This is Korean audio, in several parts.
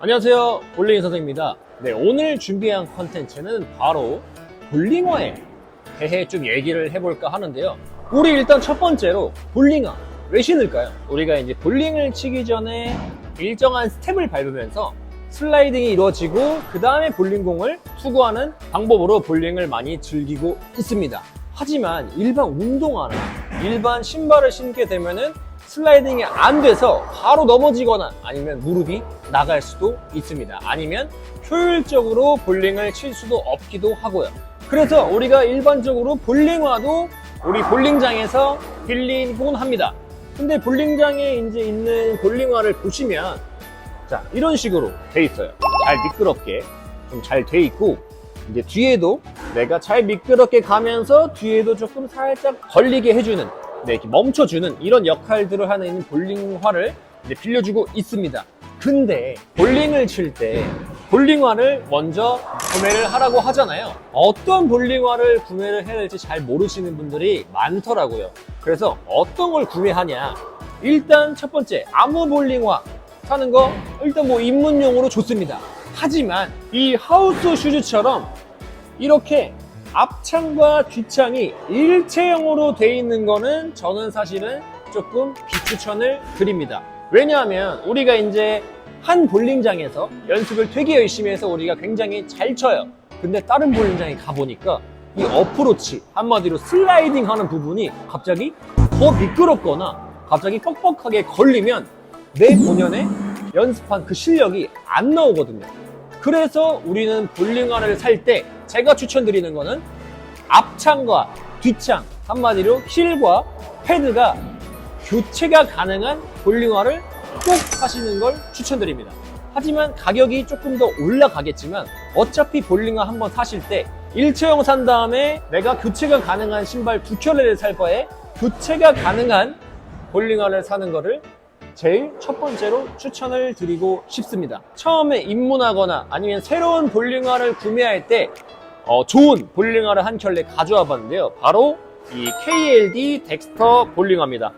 안녕하세요, 볼링 선생입니다. 네, 오늘 준비한 컨텐츠는 바로 볼링화에 대해 좀 얘기를 해볼까 하는데요. 우리 일단 첫 번째로 볼링화 왜 신을까요? 우리가 이제 볼링을 치기 전에 일정한 스텝을 밟으면서 슬라이딩이 이루어지고 그 다음에 볼링공을 투구하는 방법으로 볼링을 많이 즐기고 있습니다. 하지만 일반 운동화나 일반 신발을 신게 되면은 슬라이딩이 안 돼서 바로 넘어지거나 아니면 무릎이 나갈 수도 있습니다. 아니면 효율적으로 볼링을 칠 수도 없기도 하고요. 그래서 우리가 일반적으로 볼링화도 우리 볼링장에서 빌리곤 합니다. 근데 볼링장에 이제 있는 볼링화를 보시면 자, 이런 식으로 돼 있어요. 잘 미끄럽게 좀 잘 돼 있고, 이제 뒤에도 내가 잘 미끄럽게 가면서 뒤에도 조금 살짝 걸리게 해주는, 네, 이렇게 멈춰주는 이런 역할들을 하는 볼링화를 이제 빌려주고 있습니다. 근데 볼링을 칠 때 볼링화를 먼저 구매를 하라고 하잖아요. 어떤 볼링화를 구매를 해야 될지 잘 모르시는 분들이 많더라고요. 그래서 어떤 걸 구매하냐? 일단 첫 번째, 아무 볼링화 사는 거 일단 뭐 입문용으로 좋습니다. 하지만 이 하우스 슈즈처럼 이렇게 앞창과 뒷창이 일체형으로 돼 있는 거는 저는 사실은 조금 비추천을 드립니다. 왜냐하면 우리가 이제 한 볼링장에서 연습을 되게 열심히 해서 우리가 굉장히 잘 쳐요. 근데 다른 볼링장에 가보니까 이 어프로치, 한마디로 슬라이딩 하는 부분이 갑자기 더 미끄럽거나 갑자기 뻑뻑하게 걸리면 내 본연의 연습한 그 실력이 안 나오거든요. 그래서 우리는 볼링화를 살 때 제가 추천드리는 거는 앞창과 뒷창, 한마디로 힐과 패드가 교체가 가능한 볼링화를 꼭 사시는 걸 추천드립니다. 하지만 가격이 조금 더 올라가겠지만 어차피 볼링화 한번 사실 때 일체형 산 다음에 내가 교체가 가능한 신발 두 켤레를 살 바에 교체가 가능한 볼링화를 사는 거를 제일 첫 번째로 추천을 드리고 싶습니다. 처음에 입문하거나 아니면 새로운 볼링화를 구매할 때 좋은 볼링화를 한 켤레 가져와 봤는데요. 바로 이 KLD 덱스터 볼링화입니다.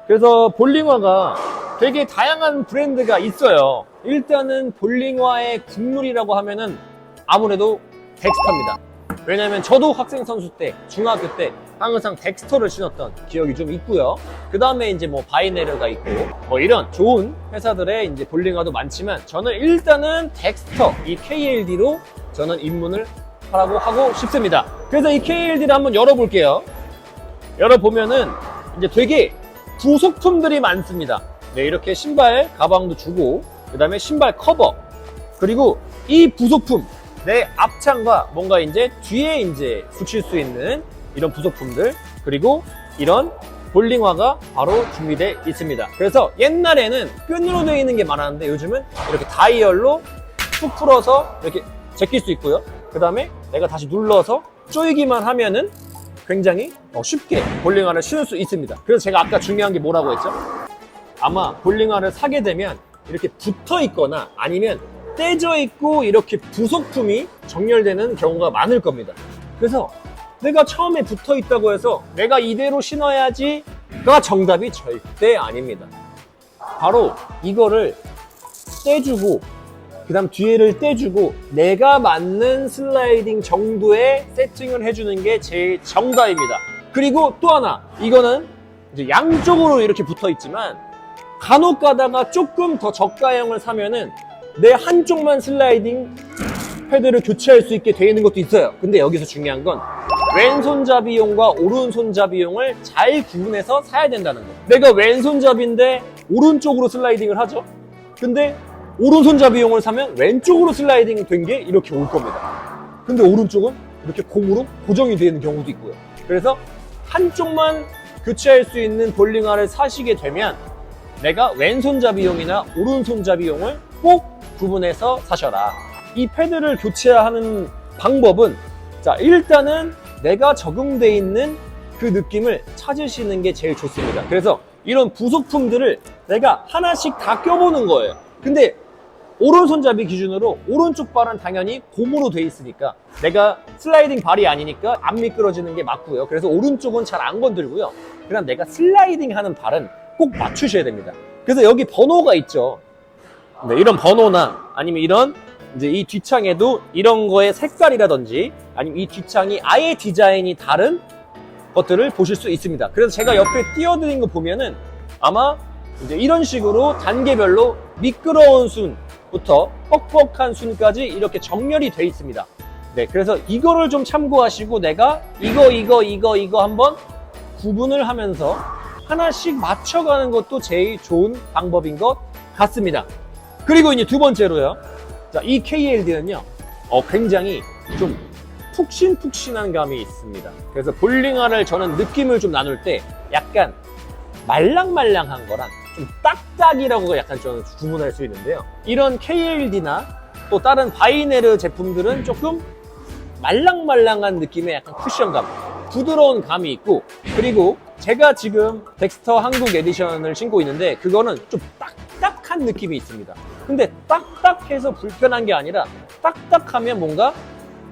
그래서 볼링화가 되게 다양한 브랜드가 있어요. 일단은 볼링화의 국룰이라고 하면은 아무래도 덱스터입니다. 왜냐면 저도 학생 선수 때, 중학교 때 항상 덱스터를 신었던 기억이 좀 있고요. 그 다음에 이제 뭐 바이네르가 있고 뭐 이런 좋은 회사들의 이제 볼링화도 많지만 저는 일단은 덱스터, 이 KLD로 저는 입문을 하라고 하고 싶습니다. 그래서 이 KLD를 한번 열어볼게요. 열어보면은 이제 되게 부속품들이 많습니다. 네, 이렇게 신발 가방도 주고 그 다음에 신발 커버, 그리고 이 부속품 내 앞창과 뭔가 이제 뒤에 이제 붙일 수 있는 이런 부속품들, 그리고 이런 볼링화가 바로 준비되어 있습니다. 그래서 옛날에는 끈으로 되어 있는 게 많았는데 요즘은 이렇게 다이얼로 툭 풀어서 이렇게 제낄 수 있고요. 그 다음에 내가 다시 눌러서 조이기만 하면은 굉장히 쉽게 볼링화를 신을 수 있습니다. 그래서 제가 아까 중요한 게 뭐라고 했죠? 아마 볼링화를 사게 되면 이렇게 붙어 있거나 아니면 떼져 있고 이렇게 부속품이 정렬되는 경우가 많을 겁니다. 그래서 내가 처음에 붙어 있다고 해서 내가 이대로 신어야지가 정답이 절대 아닙니다. 바로 이거를 떼주고 그 다음 뒤에를 떼주고 내가 맞는 슬라이딩 정도의 세팅을 해주는 게 제일 정답입니다. 그리고 또 하나, 이거는 이제 양쪽으로 이렇게 붙어 있지만 간혹 가다가 조금 더 저가형을 사면은 내 한쪽만 슬라이딩 패드를 교체할 수 있게 되어 있는 것도 있어요. 근데 여기서 중요한 건 왼손잡이용과 오른손잡이용을 잘 구분해서 사야 된다는 거. 내가 왼손잡이인데 오른쪽으로 슬라이딩을 하죠. 근데 오른손잡이용을 사면 왼쪽으로 슬라이딩 된 게 이렇게 올 겁니다. 근데 오른쪽은 이렇게 공으로 고정이 되는 경우도 있고요. 그래서 한쪽만 교체할 수 있는 볼링화를 사시게 되면 내가 왼손잡이용이나 오른손잡이용을 꼭 구분해서 사셔라. 이 패드를 교체하는 방법은 자, 일단은 내가 적용되어 있는 그 느낌을 찾으시는 게 제일 좋습니다. 그래서 이런 부속품들을 내가 하나씩 다 껴보는 거예요. 근데 오른손잡이 기준으로 오른쪽 발은 당연히 고무로 돼 있으니까 내가 슬라이딩 발이 아니니까 안 미끄러지는 게 맞고요. 그래서 오른쪽은 잘 안 건들고요. 그냥 내가 슬라이딩 하는 발은 꼭 맞추셔야 됩니다. 그래서 여기 번호가 있죠. 네, 이런 번호나 아니면 이런 이제 이 뒷창에도 이런 거의 색깔이라든지 아니면 이 뒷창이 아예 디자인이 다른 것들을 보실 수 있습니다. 그래서 제가 옆에 띄워드린 거 보면은 아마 이제 이런 식으로 단계별로 미끄러운 순부터 뻑뻑한 순까지 이렇게 정렬이 돼 있습니다. 네, 그래서 이거를 좀 참고하시고 내가 이거 한번 구분을 하면서 하나씩 맞춰가는 것도 제일 좋은 방법인 것 같습니다. 그리고 이제 두 번째로요. 자, 이 KLD는요, 굉장히 좀 푹신푹신한 감이 있습니다. 그래서 볼링화를 저는 느낌을 좀 나눌 때 약간 말랑말랑한 거랑 좀 딱딱이라고 약간 좀 구분할 수 있는데요. 이런 KLD나 또 다른 바이네르 제품들은 조금 말랑말랑한 느낌의 약간 쿠션감, 부드러운 감이 있고, 그리고 제가 지금 덱스터 한국 에디션을 신고 있는데 그거는 좀 딱딱한 느낌이 있습니다. 근데 딱딱해서 불편한 게 아니라 딱딱하면 뭔가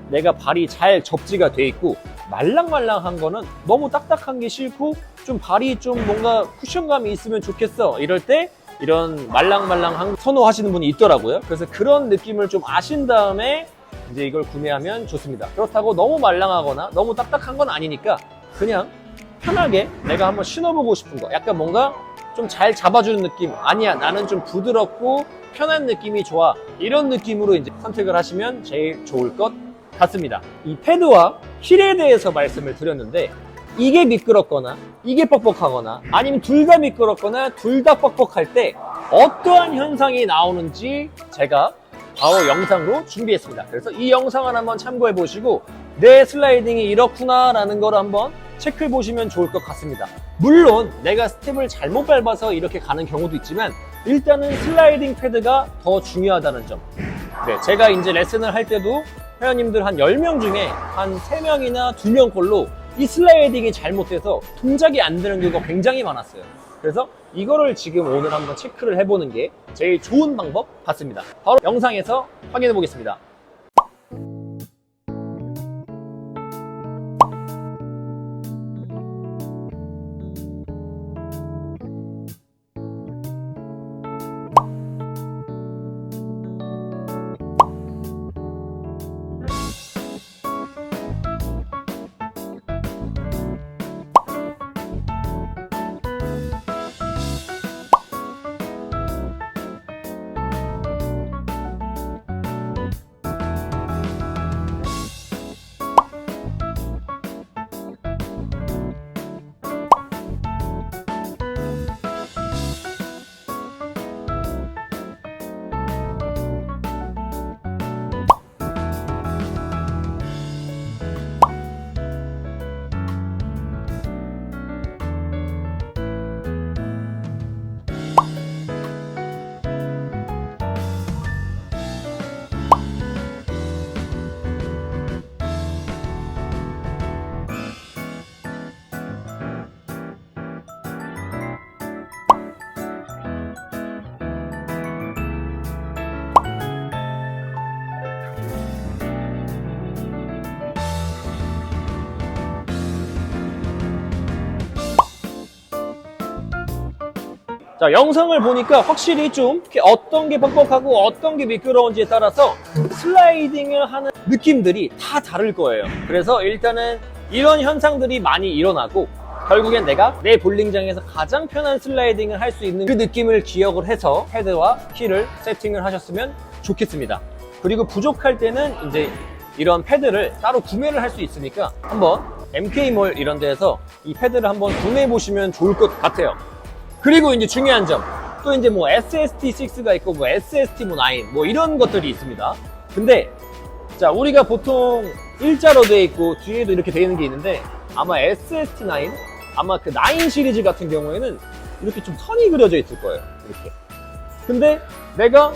내가 발이 잘 접지가 돼 있고, 말랑말랑한 거는 너무 딱딱한 게 싫고 좀 발이 좀 뭔가 쿠션감이 있으면 좋겠어 이럴 때 이런 말랑말랑한 선호하시는 분이 있더라고요. 그래서 그런 느낌을 좀 아신 다음에 이제 이걸 구매하면 좋습니다. 그렇다고 너무 말랑하거나 너무 딱딱한 건 아니니까 그냥 편하게 내가 한번 신어보고 싶은 거, 약간 뭔가 좀 잘 잡아주는 느낌, 아니야 나는 좀 부드럽고 편한 느낌이 좋아, 이런 느낌으로 이제 선택을 하시면 제일 좋을 것 같습니다. 이 패드와 힐에 대해서 말씀을 드렸는데 이게 미끄럽거나 이게 뻑뻑하거나 아니면 둘 다 미끄럽거나 둘 다 뻑뻑할 때 어떠한 현상이 나오는지 제가 바로 영상으로 준비했습니다. 그래서 이 영상을 한번 참고해 보시고 내 슬라이딩이 이렇구나 라는 걸 한번 체크해 보시면 좋을 것 같습니다. 물론 내가 스텝을 잘못 밟아서 이렇게 가는 경우도 있지만 일단은 슬라이딩 패드가 더 중요하다는 점. 네, 제가 이제 레슨을 할 때도 회원님들 한 10명 중에 한 3명이나 2명 꼴로 이 슬라이딩이 잘못돼서 동작이 안 되는 경우가 굉장히 많았어요. 그래서 이거를 지금 오늘 한번 체크를 해보는 게 제일 좋은 방법 같습니다. 바로 영상에서 확인해 보겠습니다. 자, 영상을 보니까 확실히 좀 어떤 게 뻑뻑하고 어떤 게 미끄러운지에 따라서 슬라이딩을 하는 느낌들이 다 다를 거예요. 그래서 일단은 이런 현상들이 많이 일어나고 결국엔 내가 내 볼링장에서 가장 편한 슬라이딩을 할 수 있는 그 느낌을 기억을 해서 패드와 힐을 세팅을 하셨으면 좋겠습니다. 그리고 부족할 때는 이제 이런 패드를 따로 구매를 할 수 있으니까 한번 MK몰 이런 데에서 이 패드를 한번 구매해 보시면 좋을 것 같아요. 그리고 이제 중요한 점, 또 이제 뭐 SST6가 있고 뭐 SST9 뭐 이런 것들이 있습니다. 근데 자, 우리가 보통 일자로 돼 있고 뒤에도 이렇게 돼 있는 게 있는데 아마 SST9, 아마 그 9 시리즈 같은 경우에는 이렇게 좀 선이 그려져 있을 거예요. 이렇게. 근데 내가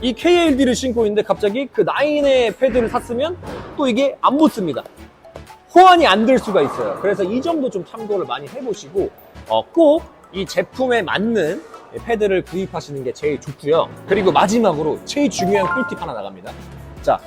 이 KLD를 신고 있는데 갑자기 그 9의 패드를 샀으면 또 이게 안 붙습니다. 호환이 안 될 수가 있어요. 그래서 이 점도 좀 참고를 많이 해보시고 꼭 이 제품에 맞는 패드를 구입하시는 게 제일 좋고요. 그리고 마지막으로 제일 중요한 꿀팁 하나 나갑니다. 자,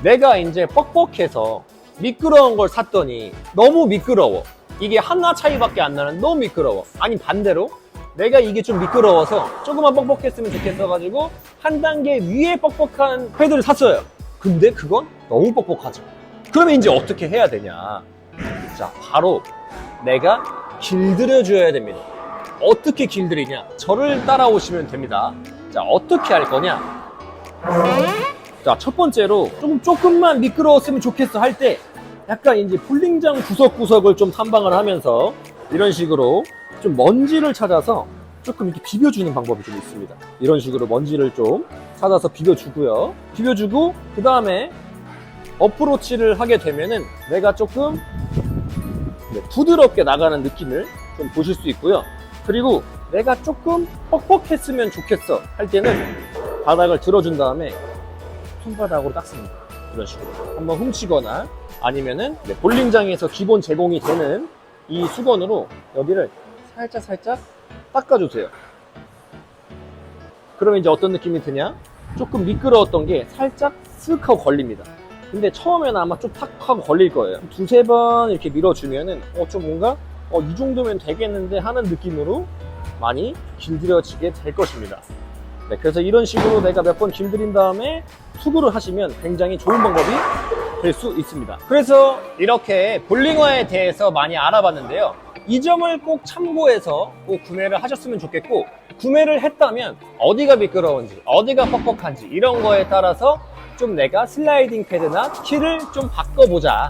내가 이제 뻑뻑해서 미끄러운 걸 샀더니 너무 미끄러워. 이게 하나 차이밖에 안 나는 너무 미끄러워. 아니 반대로 내가 이게 좀 미끄러워서 조금만 뻑뻑했으면 좋겠어가지고 한 단계 위에 뻑뻑한 패드를 샀어요. 근데 그건 너무 뻑뻑하죠. 그러면 이제 어떻게 해야 되냐? 자, 바로 내가 길들여줘야 됩니다. 어떻게 길들이냐? 저를 따라오시면 됩니다. 자, 어떻게 할 거냐? 자, 첫 번째로 조금만 미끄러웠으면 좋겠어 할 때 약간 이제 볼링장 구석구석을 좀 탐방을 하면서 이런 식으로 좀 먼지를 찾아서 조금 이렇게 비벼주는 방법이 좀 있습니다. 이런 식으로 먼지를 좀 찾아서 비벼주고요. 비벼주고 그 다음에 어프로치를 하게 되면은 내가 조금 부드럽게 나가는 느낌을 좀 보실 수 있고요. 그리고 내가 조금 뻑뻑했으면 좋겠어 할 때는 바닥을 들어준 다음에 손바닥으로 닦습니다. 이런 식으로 한번 훔치거나 아니면은 볼링장에서 기본 제공이 되는 이 수건으로 여기를 살짝 닦아주세요. 그러면 이제 어떤 느낌이 드냐? 조금 미끄러웠던 게 살짝 쓱 하고 걸립니다. 근데 처음에는 아마 좀 탁 하고 걸릴 거예요. 두세 번 이렇게 밀어주면은 좀 뭔가 이 정도면 되겠는데 하는 느낌으로 많이 길들여지게 될 것입니다. 네, 그래서 이런 식으로 내가 몇 번 길들인 다음에 투구를 하시면 굉장히 좋은 방법이 될 수 있습니다. 그래서 이렇게 볼링화에 대해서 많이 알아봤는데요. 이 점을 꼭 참고해서 꼭 구매를 하셨으면 좋겠고, 구매를 했다면 어디가 미끄러운지 어디가 뻑뻑한지 이런 거에 따라서 좀 내가 슬라이딩 패드나 키를 좀 바꿔보자.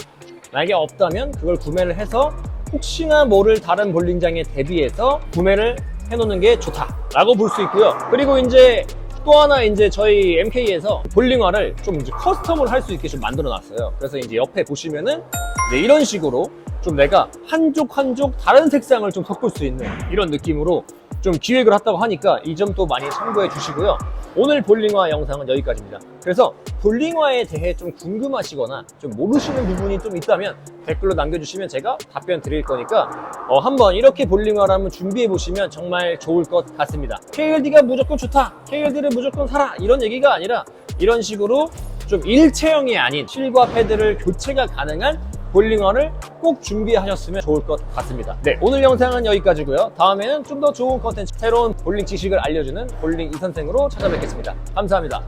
만약에 없다면 그걸 구매를 해서 혹시나 모를 다른 볼링장에 대비해서 구매를 해놓는 게 좋다라고 볼 수 있고요. 그리고 이제 또 하나 이제 저희 MK에서 볼링화를 좀 이제 커스텀을 할 수 있게 좀 만들어 놨어요. 그래서 이제 옆에 보시면은 이런 식으로 좀 내가 한쪽 다른 색상을 좀 섞을 수 있는 이런 느낌으로 좀 기획을 했다고 하니까 이 점도 많이 참고해 주시고요. 오늘 볼링화 영상은 여기까지입니다. 그래서 볼링화에 대해 좀 궁금하시거나 좀 모르시는 부분이 좀 있다면 댓글로 남겨주시면 제가 답변 드릴 거니까 한번 이렇게 볼링화를 한번 준비해 보시면 정말 좋을 것 같습니다. KLD가 무조건 좋다, KLD를 무조건 사라 이런 얘기가 아니라 이런 식으로 좀 일체형이 아닌 실과 패드를 교체가 가능한 볼링화를 꼭 준비하셨으면 좋을 것 같습니다. 네, 오늘 영상은 여기까지고요. 다음에는 좀 더 좋은 컨텐츠, 새로운 볼링 지식을 알려주는 볼링 이선생으로 찾아뵙겠습니다. 감사합니다.